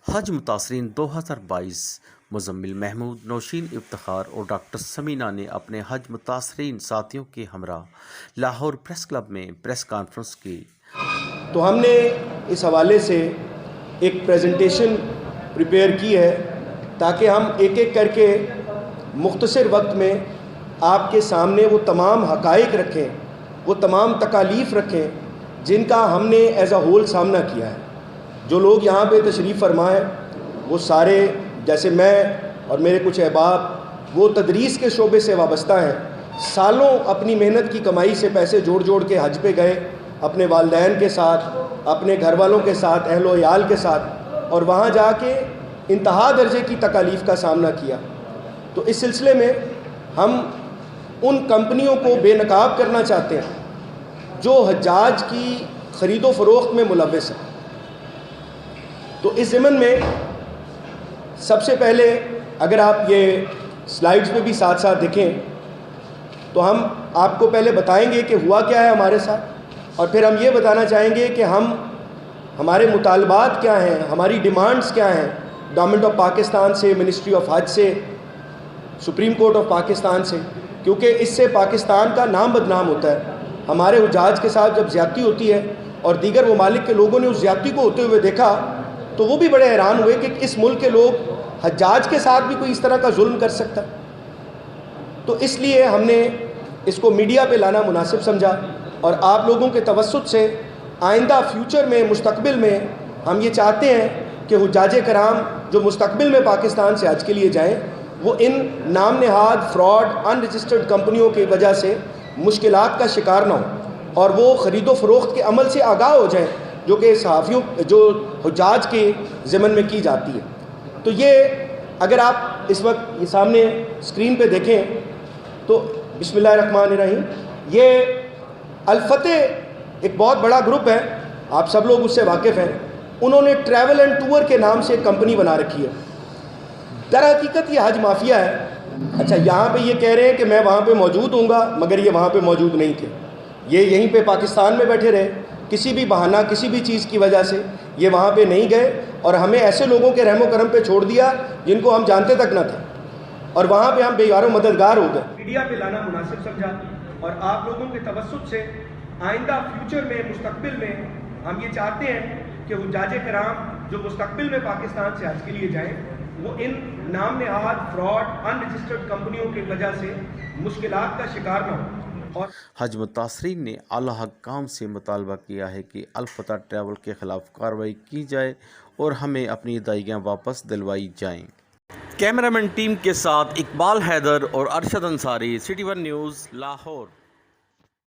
حج متاثرین 2022 مزمل محمود، نوشین افتخار اور ڈاکٹر سمینا نے اپنے حج متاثرین ساتھیوں کے ہمراہ لاہور پریس کلب میں پریس کانفرنس کی۔ تو ہم نے اس حوالے سے ایک پریزنٹیشن پریپیئر کی ہے تاکہ ہم ایک ایک کر کے مختصر وقت میں آپ کے سامنے وہ تمام حقائق رکھیں، وہ تمام تکالیف رکھیں جن کا ہم نے ایز اے ہول سامنا کیا ہے۔ جو لوگ یہاں پہ تشریف فرما ہیں وہ سارے، جیسے میں اور میرے کچھ احباب، وہ تدریس کے شعبے سے وابستہ ہیں، سالوں اپنی محنت کی کمائی سے پیسے جوڑ کے حج پہ گئے، اپنے والدین کے ساتھ، اپنے گھر والوں کے ساتھ، اہل و عیال کے ساتھ، اور وہاں جا کے انتہا درجے کی تکالیف کا سامنا کیا۔ تو اس سلسلے میں ہم ان کمپنیوں کو بے نقاب کرنا چاہتے ہیں جو حجاج کی خرید و فروخت میں ملوث ہیں۔ تو اس ضمن میں سب سے پہلے اگر آپ یہ سلائیڈز پہ بھی ساتھ ساتھ دیکھیں تو ہم آپ کو پہلے بتائیں گے کہ ہوا کیا ہے ہمارے ساتھ، اور پھر ہم یہ بتانا چاہیں گے کہ ہمارے مطالبات کیا ہیں، ہماری ڈیمانڈز کیا ہیں گورنمنٹ آف پاکستان سے، منسٹری آف حج سے، سپریم کورٹ آف پاکستان سے، کیونکہ اس سے پاکستان کا نام بدنام ہوتا ہے۔ ہمارے حجاج کے ساتھ جب زیادتی ہوتی ہے اور دیگر ممالک کے لوگوں نے اس زیادتی کو ہوتے ہوئے دیکھا تو وہ بھی بڑے حیران ہوئے کہ اس ملک کے لوگ حجاج کے ساتھ بھی کوئی اس طرح کا ظلم کر سکتا۔ تو اس لیے ہم نے اس کو میڈیا پہ لانا مناسب سمجھا، اور آپ لوگوں کے توسط سے آئندہ فیوچر میں، مستقبل میں ہم یہ چاہتے ہیں کہ حجاج کرام جو مستقبل میں پاکستان سے حج کے لیے جائیں وہ ان نام نہاد، فراڈ، ان رجسٹرڈ کمپنیوں کی وجہ سے مشکلات کا شکار نہ ہوں، اور وہ خرید و فروخت کے عمل سے آگاہ ہو جائیں جو کہ صحافیوں، جو حجاج کے ضمن میں کی جاتی ہے۔ تو یہ اگر آپ اس وقت یہ سامنے اسکرین پہ دیکھیں تو بسم اللہ الرحمن الرحیم، یہ الفتح ایک بہت بڑا گروپ ہے، آپ سب لوگ اس سے واقف ہیں۔ انہوں نے ٹریول اینڈ ٹور کے نام سے ایک کمپنی بنا رکھی ہے۔ در حقیقت یہ حج مافیا ہے۔ اچھا، یہاں پہ یہ کہہ رہے ہیں کہ میں وہاں پہ موجود ہوں گا، مگر یہ وہاں پہ موجود نہیں تھے، یہ یہیں پہ پاکستان میں بیٹھے رہے، کسی بھی بہانہ، کسی بھی چیز کی وجہ سے یہ وہاں پہ نہیں گئے، اور ہمیں ایسے لوگوں کے رحم و کرم پہ چھوڑ دیا جن کو ہم جانتے تک نہ تھے، اور وہاں پہ ہم بے یار و مددگار ہو گئے۔ میڈیا پہ لانا مناسب سمجھا، اور آپ لوگوں کے توسط سے آئندہ فیوچر میں، مستقبل میں ہم یہ چاہتے ہیں کہ حجاج کرام جو مستقبل میں پاکستان سے حج کے لیے جائیں وہ ان نام نہاد، فراڈ، ان رجسٹرڈ کمپنیوں کی وجہ سے مشکلات کا شکار نہ ہوں۔ حج متاثرین نے اعلیٰ حکام سے مطالبہ کیا ہے کہ الفتح ٹریول کے خلاف کارروائی کی جائے اور ہمیں اپنی ادائیگیاں واپس دلوائی جائیں۔ کیمرامین ٹیم کے ساتھ اقبال حیدر اور Arshad Ansari, city one news, Lahore.